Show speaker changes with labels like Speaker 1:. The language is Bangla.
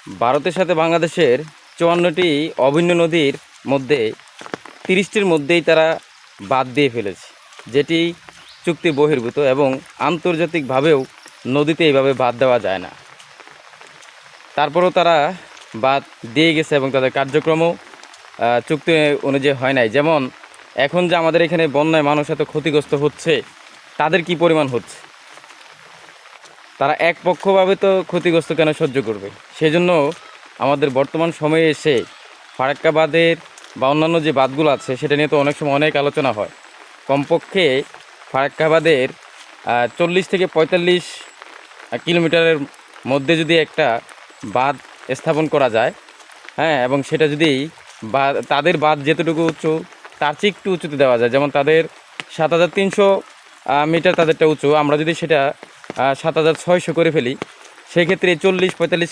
Speaker 1: ভারতের সাথে বাংলাদেশের 54টি অভিন্ন নদীর মধ্যে 30টির মধ্যেই তারা বাঁধ দিয়ে ফেলেছে, যেটি চুক্তি বহির্ভূত এবং আন্তর্জাতিকভাবেও নদীতে এইভাবে বাঁধ দেওয়া যায় না। তারপরেও তারা বাঁধ দিয়ে গেছে এবং তাদের কার্যক্রমও চুক্তি অনুযায়ী হয় নাই। যেমন এখন যে আমাদের এখানে বন্যায় মানুষ এত ক্ষতিগ্রস্ত হচ্ছে, তাদের কি পরিমাণ হচ্ছে, তারা একপক্ষভাবে তো ক্ষতিগ্রস্ত কেন সহ্য করবে? সেজন্য আমাদের বর্তমান সময়ে এসে ফারাক্কা বাঁধের বা অন্যান্য যে বাঁধগুলো আছে সেটা নিয়ে তো অনেক সময় অনেক আলোচনা হয়। কমপক্ষে ফারাক্কা বাঁধের 40 থেকে 45 কিলোমিটারের মধ্যে যদি একটা বাঁধ স্থাপন করা যায়, হ্যাঁ, এবং সেটা যদি তাদের বাঁধ যেতটুকু উঁচু তার চেয়ে একটু উঁচুতে দেওয়া যায়, যেমন তাদের 7300 মিটার তাদেরটা উঁচু, আমরা যদি সেটা 7600 করে ফেলি, সেক্ষেত্রে 40-45